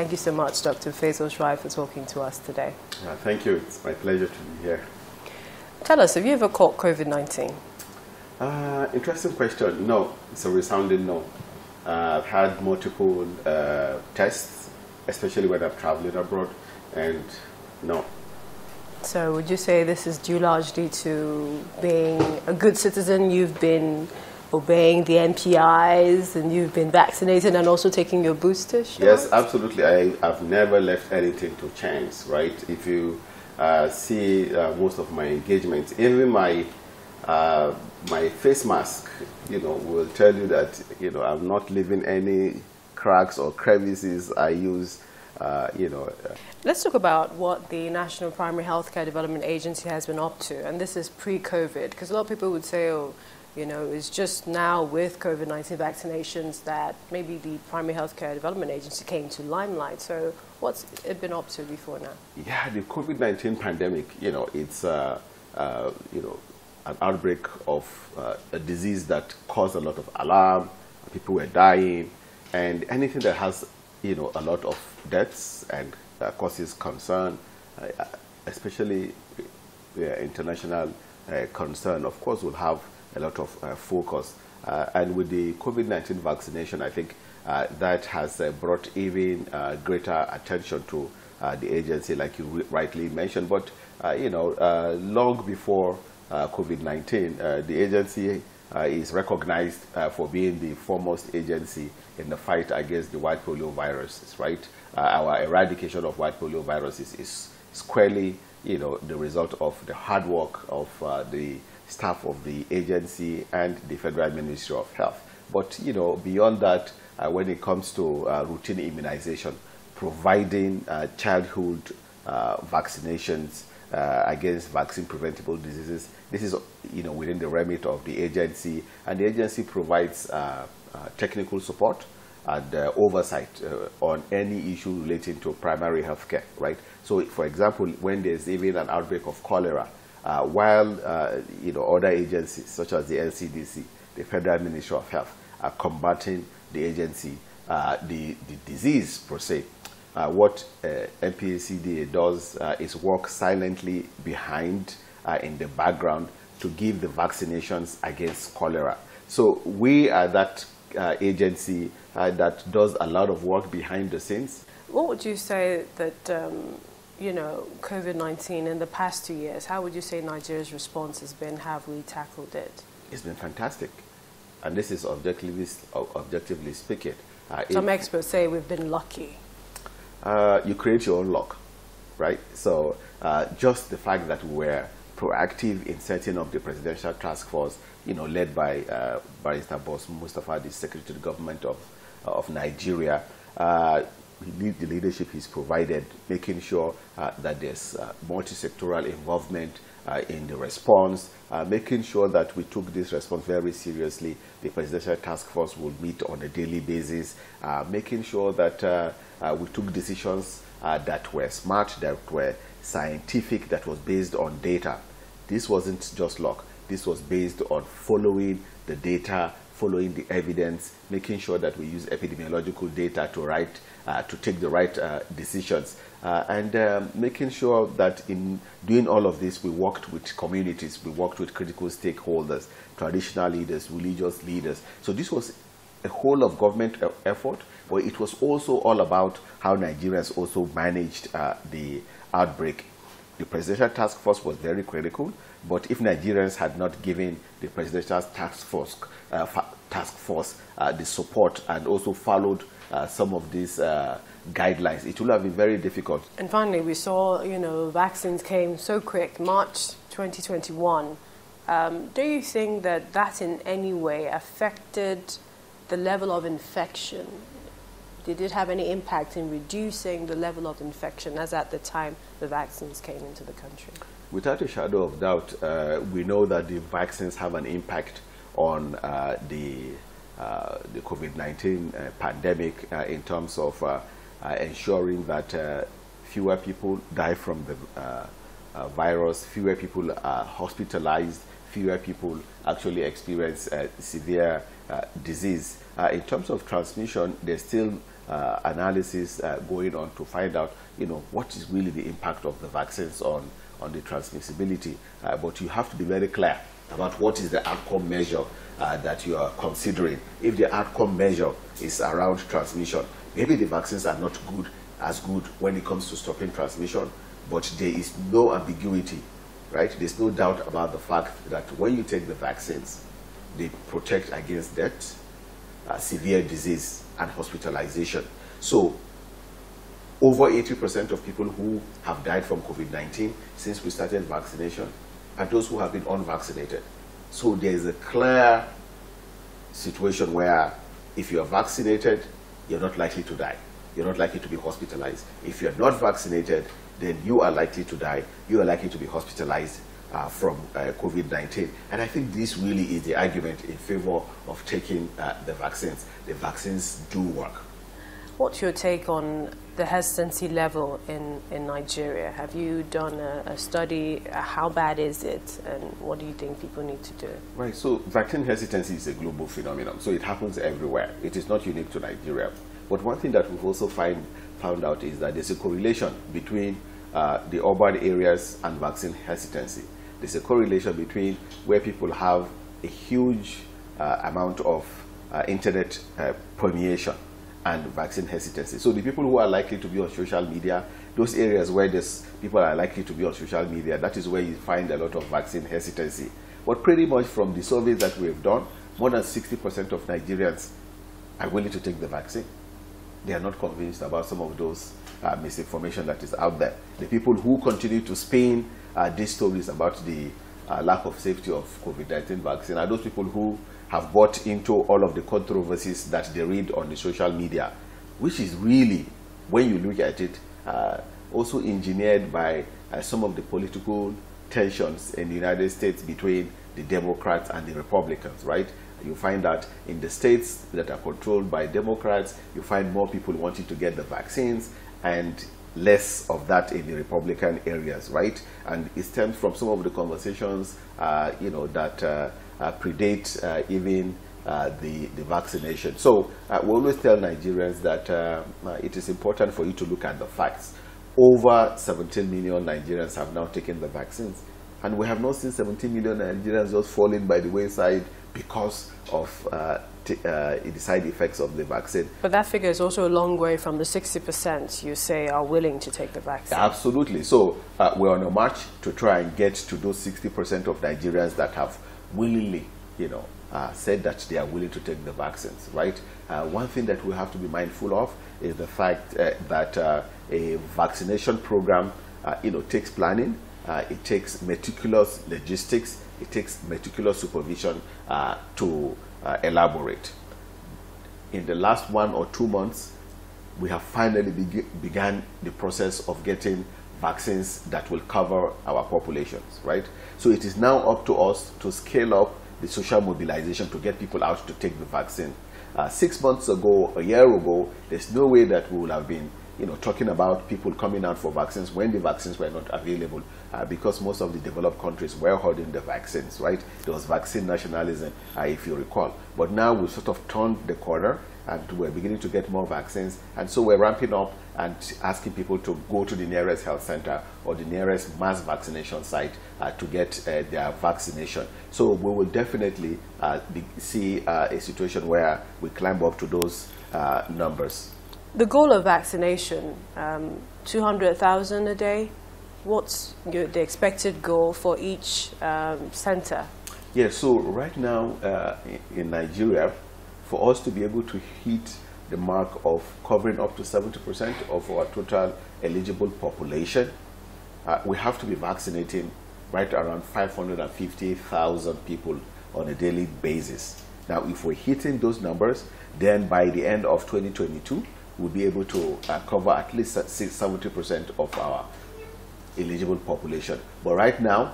Thank you so much, Dr. Faisal Shuaib, for talking to us today. Thank you. It's my pleasure to be here. Tell us, have you ever caught COVID-19? Interesting question. No, it's a resounding no. I've had multiple tests, especially when I'm traveling abroad, and no. So would you say this is due largely to being a good citizen? You've been obeying the NPIs and you've been vaccinated and also taking your booster shot? Yes, absolutely. I've never left anything to chance, right? If you see most of my engagements, even my face mask, will tell you that, I'm not leaving any cracks or crevices. I use, Let's talk about what the National Primary Healthcare Development Agency has been up to, and this is pre-COVID, because a lot of people would say, oh, it's just now with COVID-19 vaccinations that maybe the Primary Healthcare Development Agency came to limelight. So what's it been up to before now? Yeah, the COVID-19 pandemic, it's, an outbreak of a disease that caused a lot of alarm. People were dying, and anything that has, a lot of deaths and causes concern, especially international concern, of course, will have a lot of focus. And with the COVID-19 vaccination, I think that has brought even greater attention to the agency, like you rightly mentioned. But, long before COVID-19, the agency is recognized for being the foremost agency in the fight against the white polio viruses, right? Our eradication of white polio viruses is squarely, the result of the hard work of the staff of the agency and the Federal Ministry of Health. But, beyond that, when it comes to routine immunization, providing childhood vaccinations against vaccine-preventable diseases, this is, within the remit of the agency, and the agency provides technical support and oversight on any issue relating to primary health care, right? So, for example, when there's even an outbreak of cholera, while other agencies such as the NCDC, the Federal Ministry of Health, are combating the agency, the disease per se, what NPHCDA does is work silently behind in the background to give the vaccinations against cholera. So we are that agency that does a lot of work behind the scenes. What would you say that, COVID-19 in the past 2 years, how would you say Nigeria's response has been? Have we tackled it? It's been fantastic. And this is objectively speaking. Some experts say we've been lucky. You create your own luck, right? So just the fact that we're proactive in setting up the presidential task force, led by Barrister Boss Mustafa, the Secretary to the Government of Nigeria, the leadership he's provided, making sure that there's multi-sectoral involvement in the response, making sure that we took this response very seriously. The presidential task force will meet on a daily basis, making sure that we took decisions that were smart, that were scientific, that was based on data. This wasn't just luck. This was based on following the data, following the evidence, making sure that we use epidemiological data to take the right decisions, and making sure that in doing all of this, we worked with communities, we worked with critical stakeholders, traditional leaders, religious leaders. So this was a whole of government effort, but it was also all about how Nigerians also managed the outbreak. The presidential task force was very critical, but if Nigerians had not given the presidential task force the support and also followed some of these guidelines, it would have been very difficult. And finally, we saw, vaccines came so quick, March 2021. Do you think that that in any way affected the level of infection? Did it have any impact in reducing the level of infection as at the time the vaccines came into the country? Without a shadow of doubt, we know that the vaccines have an impact on the COVID-19 pandemic in terms of ensuring that fewer people die from the virus, fewer people are hospitalized, fewer people actually experience severe disease. In terms of transmission, there's still analysis going on to find out, what is really the impact of the vaccines on the transmissibility. But you have to be very clear about what is the outcome measure that you are considering. If the outcome measure is around transmission, maybe the vaccines are not as good when it comes to stopping transmission, but there is no ambiguity, right? There's no doubt about the fact that when you take the vaccines, they protect against death, severe disease, and hospitalization. So over 80% of people who have died from COVID-19 since we started vaccination are those who have been unvaccinated. So there is a clear situation where if you are vaccinated, you're not likely to die. You're not likely to be hospitalized. If you're not vaccinated, then you are likely to die. You are likely to be hospitalized from COVID-19. And I think this really is the argument in favor of taking the vaccines. The vaccines do work. What's your take on the hesitancy level in Nigeria? Have you done a study? How bad is it? And what do you think people need to do? Right, so vaccine hesitancy is a global phenomenon. So it happens everywhere. It is not unique to Nigeria. But one thing that we've also found out is that there's a correlation between the urban areas and vaccine hesitancy. There's a correlation between where people have a huge amount of internet permeation and vaccine hesitancy. So the people who are likely to be on social media, those areas where people are likely to be on social media, that is where you find a lot of vaccine hesitancy. But pretty much from the surveys that we have done, more than 60% of Nigerians are willing to take the vaccine. They are not convinced about some of those misinformation that is out there. The people who continue to spin these stories about the lack of safety of COVID-19 vaccine are those people who have bought into all of the controversies that they read on the social media, which is really, when you look at it, also engineered by some of the political tensions in the United States between the Democrats and the Republicans, right? You find that in the states that are controlled by Democrats, you find more people wanting to get the vaccines and less of that in the Republican areas, right? And it stems from some of the conversations, that predate even the vaccination. So we always tell Nigerians that it is important for you to look at the facts. Over 17 million Nigerians have now taken the vaccines, and we have not seen 17 million Nigerians just falling by the wayside because of the side effects of the vaccine. But that figure is also a long way from the 60% you say are willing to take the vaccine. Absolutely. So we're on a march to try and get to those 60% of Nigerians that have willingly, said that they are willing to take the vaccines, right? One thing that we have to be mindful of is the fact that a vaccination program, takes planning, it takes meticulous logistics, it takes meticulous supervision to elaborate. In the last 1 or 2 months, we have finally began the process of getting vaccines that will cover our populations, right? So it is now up to us to scale up the social mobilization to get people out to take the vaccine. 6 months ago, a year ago, there's no way that we would have been talking about people coming out for vaccines when the vaccines were not available, because most of the developed countries were holding the vaccines, right? There was vaccine nationalism, if you recall. But now we've sort of turned the corner and we're beginning to get more vaccines. And so we're ramping up and asking people to go to the nearest health center or the nearest mass vaccination site to get their vaccination. So we will definitely see a situation where we climb up to those numbers. The goal of vaccination, 200,000 a day. What's the expected goal for each center? Yeah, so right now in Nigeria, for us to be able to hit the mark of covering up to 70% of our total eligible population, we have to be vaccinating right around 550,000 people on a daily basis. Now, if we're hitting those numbers, then by the end of 2022, we'll be able to cover at least 70% of our eligible population. But right now,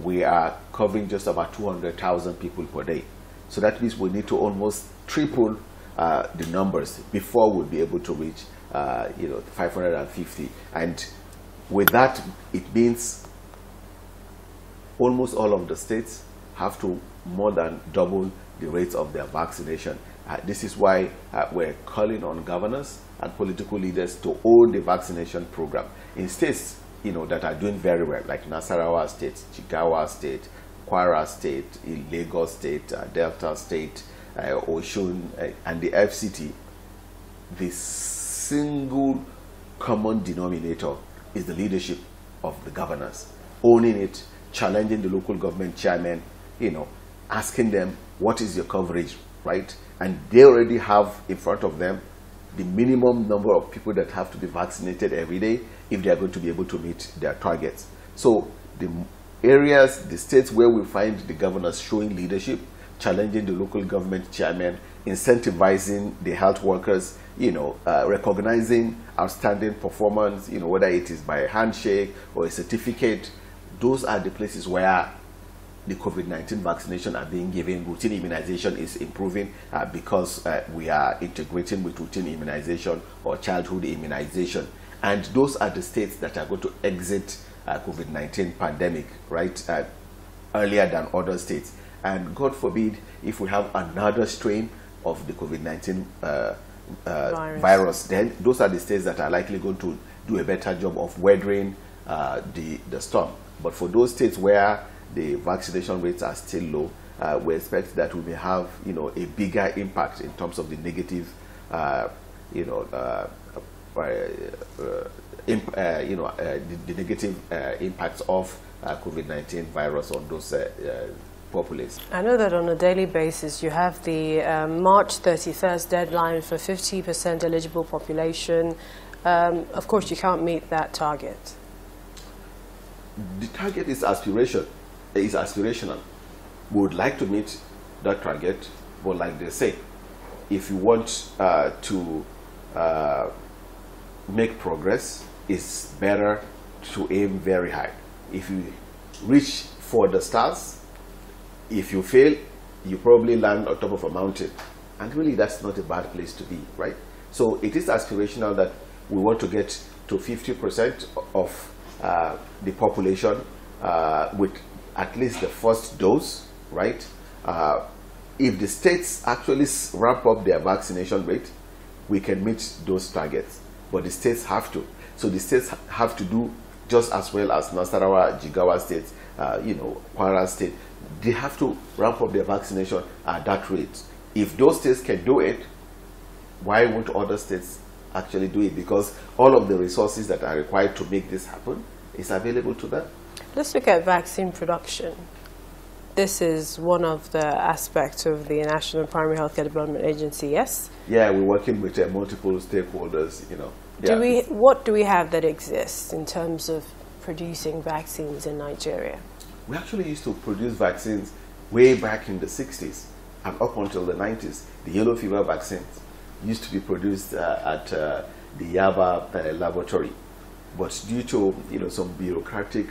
we are covering just about 200,000 people per day. So that means we need to almost triple the numbers before we'll be able to reach 550. And with that, it means almost all of the states have to more than double the rates of their vaccination. This is why we're calling on governors and political leaders to own the vaccination program in states, that are doing very well, like Nasarawa State, Jigawa State, Kwara State, Lagos State, Delta State, Oshun, and the FCT. The single common denominator is the leadership of the governors, owning it, challenging the local government chairman, asking them, what is your coverage, right? And they already have in front of them the minimum number of people that have to be vaccinated every day if they are going to be able to meet their targets. So the areas, the states where we find the governors showing leadership, challenging the local government chairman, incentivizing the health workers, recognizing outstanding performance, whether it is by a handshake or a certificate, those are the places where the COVID-19 vaccination are being given. Routine immunization is improving because we are integrating with routine immunization or childhood immunization. And those are the states that are going to exit COVID-19 pandemic, right, earlier than other states. And God forbid, if we have another strain of the COVID-19 virus, then those are the states that are likely going to do a better job of weathering the storm. But for those states where the vaccination rates are still low, we expect that we may have, a bigger impact in terms of the negative, the negative impacts of COVID-19 virus on those populations. I know that on a daily basis you have the March 31st deadline for 50% eligible population. Of course, you can't meet that target. The target is aspirational. We would like to meet that target, but like they say, if you want to make progress, it's better to aim very high. If you reach for the stars, if you fail, you probably land on top of a mountain. And really, that's not a bad place to be, right? So it is aspirational that we want to get to 50% of the population with at least the first dose, right? If the states actually ramp up their vaccination rate, we can meet those targets. But the states have to. So the states have to do just as well as Nasarawa, Jigawa State, Kwara State. They have to ramp up their vaccination at that rate. If those states can do it, why won't other states actually do it? Because all of the resources that are required to make this happen is available to them. Let's look at vaccine production. This is one of the aspects of the National Primary Healthcare Development Agency, yes? Yeah, we're working with multiple stakeholders, Yeah. What do we have that exists in terms of producing vaccines in Nigeria? We actually used to produce vaccines way back in the 60s and up until the 90s. The yellow fever vaccines used to be produced at the Yaba laboratory. But due to some bureaucratic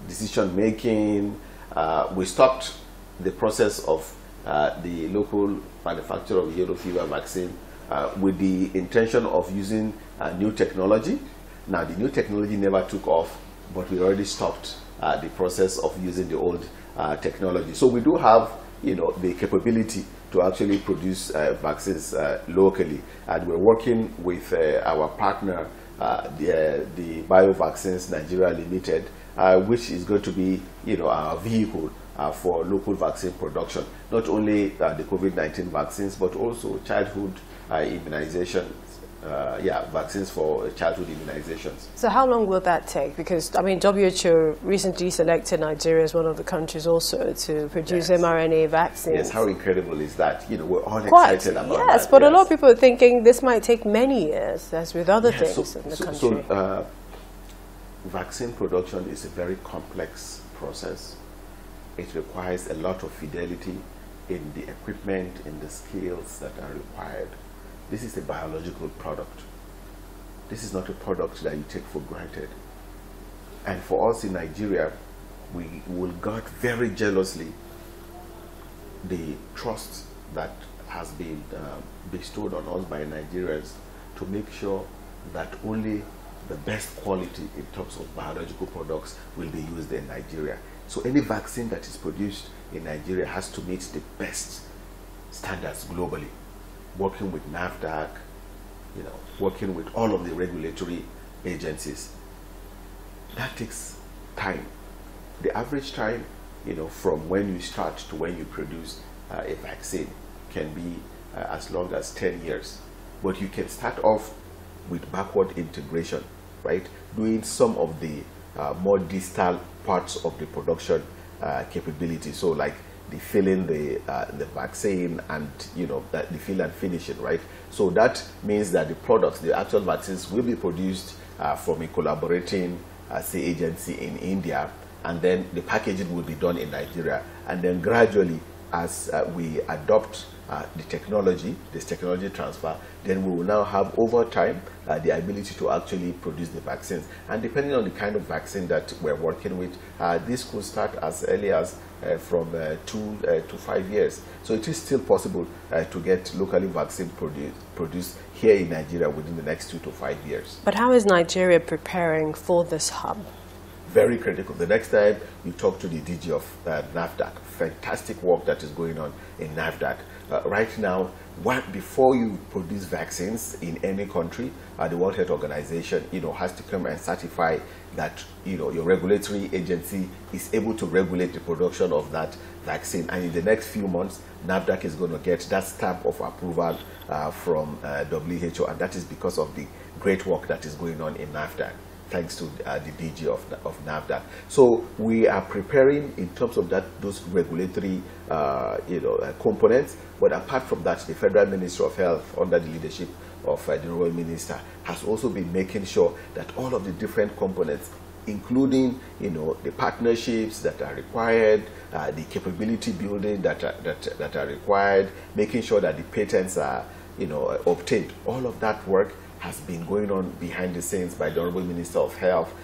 decision making, we stopped the process of the local manufacture of yellow fever vaccine with the intention of using new technology. Now the new technology never took off, but we already stopped the process of using the old technology. So we do have the capability to actually produce vaccines locally, and we're working with our partner, the BioVaccines Nigeria Limited, which is going to be our vehicle for local vaccine production, not only the COVID-19 vaccines, but also childhood immunizations, vaccines for childhood immunizations. So how long will that take? Because, WHO recently selected Nigeria as one of the countries also to produce mRNA vaccines. Yes, how incredible is that? We're all excited about that. Yes, but a lot of people are thinking this might take many years, as with other things in the country. So vaccine production is a very complex process. It requires a lot of fidelity in the equipment, in the skills that are required. This is a biological product. This is not a product that you take for granted. And for us in Nigeria, we will guard very jealously the trust that has been bestowed on us by Nigerians to make sure that only the best quality in terms of biological products will be used in Nigeria. So any vaccine that is produced in Nigeria has to meet the best standards globally, working with NAFDAC, working with all of the regulatory agencies. That takes time. The average time, from when you start to when you produce a vaccine can be as long as 10 years. But you can start off with backward integration, right? Doing some of the more distal parts of the production capability. So like the filling the vaccine and the fill and finishing, right? So that means that the products, the actual vaccines, will be produced from a collaborating say agency in India, and then the packaging will be done in Nigeria, and then gradually as we adopt the technology, this technology transfer, then we will now have over time the ability to actually produce the vaccines. And depending on the kind of vaccine that we're working with, this could start as early as from 2 to 5 years. So it is still possible to get locally vaccine produced here in Nigeria within the next 2 to 5 years. But how is Nigeria preparing for this hub? Very critical. The next time you talk to the DG of NAFDAC, fantastic work that is going on in NAFDAC. Right now, before you produce vaccines in any country, the World Health Organization, has to come and certify that, your regulatory agency is able to regulate the production of that vaccine. And in the next few months, NAFDAC is going to get that stamp of approval from WHO, and that is because of the great work that is going on in NAFDAC, thanks to the DG of NAFDAC. So we are preparing in terms of those regulatory components. But apart from that, the Federal Ministry of Health, under the leadership of the Royal Minister, has also been making sure that all of the different components, including the partnerships that are required, the capability building that are required, making sure that the patents are obtained. All of that work has been going on behind the scenes by the Honorable Minister of Health,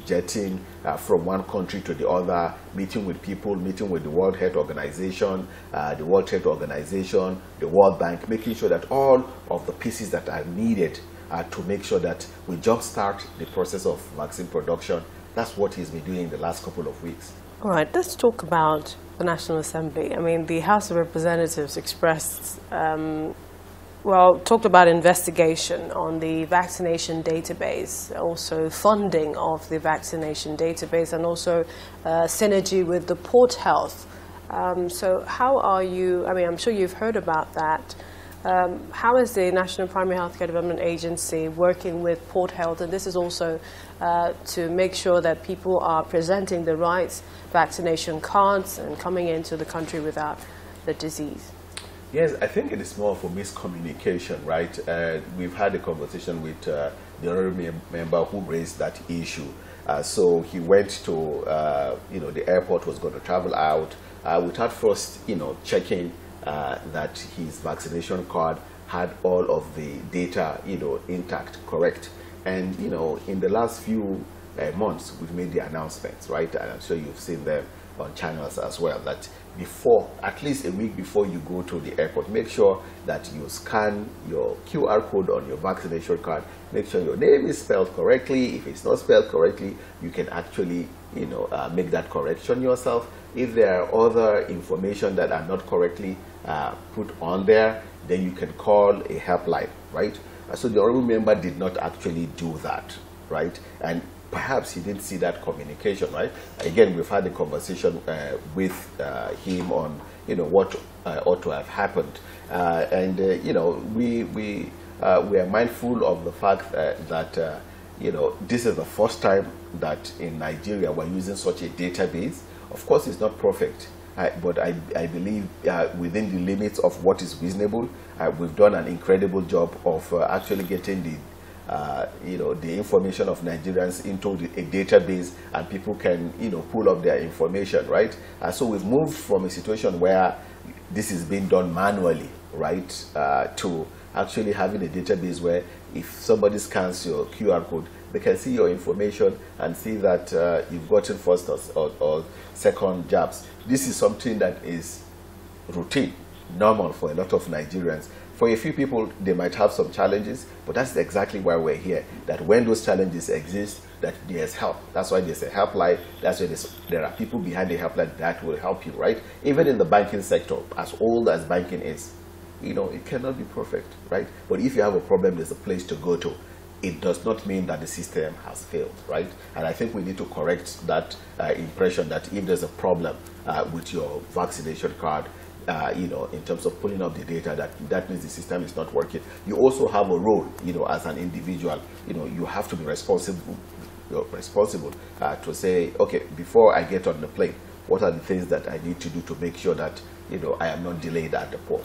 jetting from one country to the other, meeting with people, meeting with the World Health Organization, the World Bank, making sure that all of the pieces that are needed to make sure that we jumpstart the process of vaccine production. That's what he's been doing in the last couple of weeks. All right, let's talk about the National Assembly. I mean, the House of Representatives expressed talked about investigation on the vaccination database, also funding of the vaccination database, and also synergy with the Port Health. So how are you, I'm sure you've heard about that. How is the National Primary Healthcare Development Agency working with Port Health? And this is also to make sure that people are presenting the right vaccination cards and coming into the country without the disease. Yes, I think it is more of a miscommunication, right? We've had a conversation with the honorable member who raised that issue. So he went to, the airport, was going to travel out without first, checking that his vaccination card had all of the data, intact, correct. And, in the last few months, we've made the announcements, right? And I'm sure you've seen them on channels as well, that before, at least a week before you go to the airport, make sure that you scan your QR code on your vaccination card. Make sure your name is spelled correctly. If it's not spelled correctly, you can actually, make that correction yourself. If there are other information that are not correctly put on there, then you can call a helpline, right? So the honorable member did not actually do that, right? And perhaps he didn't see that communication, right? Again, we've had a conversation with him on, what ought to have happened, we are mindful of the fact that this is the first time that in Nigeria we're using such a database. Of course, it's not perfect, but I believe within the limits of what is reasonable, we've done an incredible job of actually getting the information of Nigerians into a database, and people can, pull up their information, right? So we've moved from a situation where this is being done manually, right, to actually having a database where if somebody scans your QR code, they can see your information and see that you've gotten first or second jabs. This is something that is routine, normal for a lot of Nigerians. for a few people, they might have some challenges, but that's exactly why we're here. That when those challenges exist, that there's help. That's why there's a helpline. That's why there are people behind the helpline that will help you, right? Even in the banking sector, as old as banking is, you know, it cannot be perfect, right? But if you have a problem, there's a place to go to. It does not mean that the system has failed, right? And I think we need to correct that impression that if there's a problem with your vaccination card, you know, in terms of pulling up the data, that means the system is not working. You also have a role, you know, as an individual. You know, you have to be responsible to say, okay, before I get on the plane, what are the things that I need to do to make sure that, you know, I am not delayed at the port.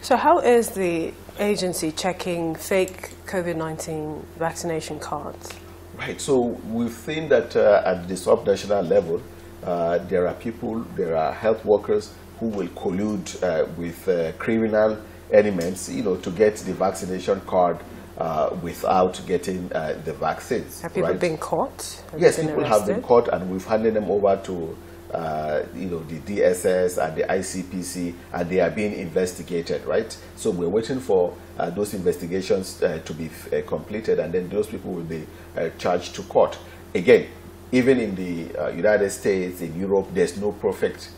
So how is the agency checking fake COVID-19 vaccination cards? Right, so we've seen that at the subnational level, there are health workers who will collude with criminal elements, you know, to get the vaccination card without getting the vaccines. Have people been caught? Yes, people have been caught, and we've handed them over to you know, the DSS and the ICPC, and they are being investigated, right? So we're waiting for those investigations to be completed, and then those people will be charged to court. Again, even in the United States, in Europe, there's no perfect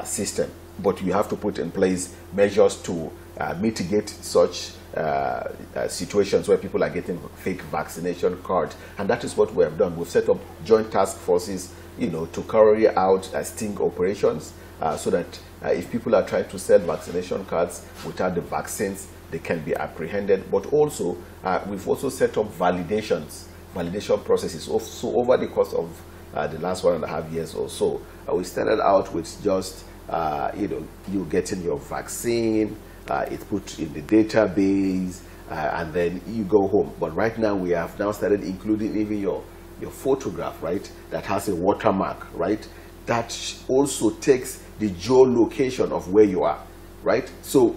system, but you have to put in place measures to mitigate such situations where people are getting fake vaccination cards, and that is what we have done. We've set up joint task forces, you know, to carry out sting operations so that if people are trying to sell vaccination cards without the vaccines, they can be apprehended. But also, we've also set up validation processes. So over the course of the last 1.5 years or so, we started out with just, you know, you getting your vaccine, it's put in the database, and then you go home. But right now, we have now started including even your photograph, right, that has a watermark, right, that also takes the geolocation of where you are, right? So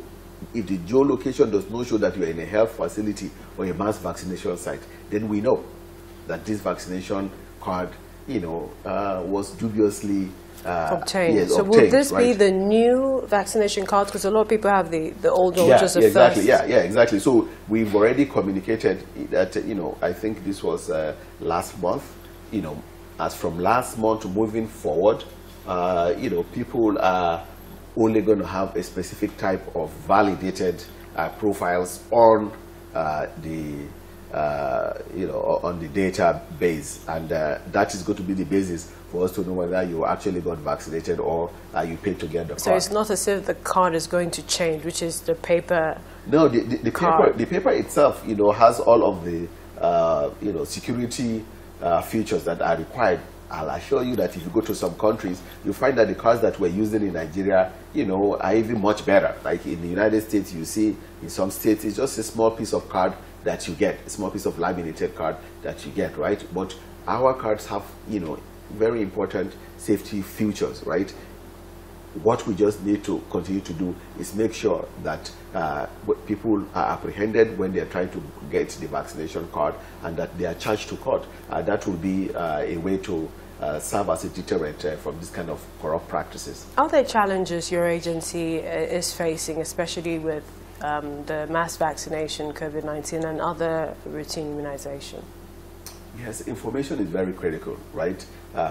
if the geolocation does not show that you are in a health facility or a mass vaccination site, then we know that this vaccination card, you know, was dubiously obtained. Yes, so obtained, will this be right? the new vaccination cards? Because a lot of people have the old one, yeah, which is the exactly. first. Yeah, exactly. So we've already communicated that, you know, I think this was last month, you know, as from last month moving forward, you know, people are only going to have a specific type of validated profiles on the you know, on the database, and that is going to be the basis for us to know whether you actually got vaccinated or you paid to get the card. So it's not as if the card is going to change, which is the paper. No, the paper itself, you know, has all of the you know, security features that are required. I'll assure you that if you go to some countries, you find that the cards that we're using in Nigeria, you know, are even much better. Like in the United States, you see in some states, it's just a small piece of card that you get, a small piece of laminated card that you get, right? But our cards have, you know, very important safety features, right? What we just need to continue to do is make sure that people are apprehended when they are trying to get the vaccination card, and that they are charged to court. That will be a way to serve as a deterrent from this kind of corrupt practices. Are there challenges your agency is facing, especially with the mass vaccination, COVID-19, and other routine immunization? Yes, information is very critical, right?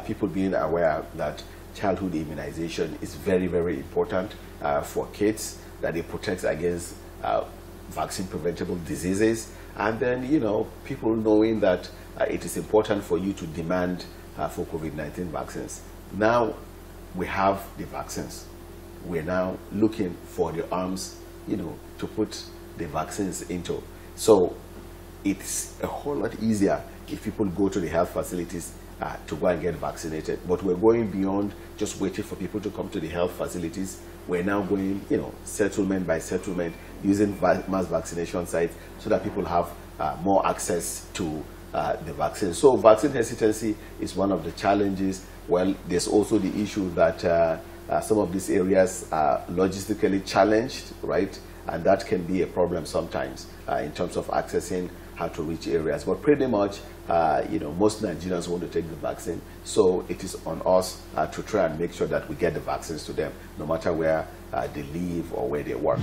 People being aware that childhood immunization is very, very important for kids, that it protects against vaccine preventable diseases, and then, you know, people knowing that it is important for you to demand for COVID-19 vaccines. Now we have the vaccines. We're now looking for the arms, you know, to put the vaccines into. So it's a whole lot easier if people go to the health facilities to go and get vaccinated. But we're going beyond just waiting for people to come to the health facilities. We're now going, you know, settlement by settlement, using mass vaccination sites so that people have more access to the vaccine. So vaccine hesitancy is one of the challenges. Well, there's also the issue that some of these areas are logistically challenged, right? And that can be a problem sometimes in terms of accessing how to reach areas. But pretty much, you know, most Nigerians want to take the vaccine. So it is on us to try and make sure that we get the vaccines to them, no matter where they live or where they work.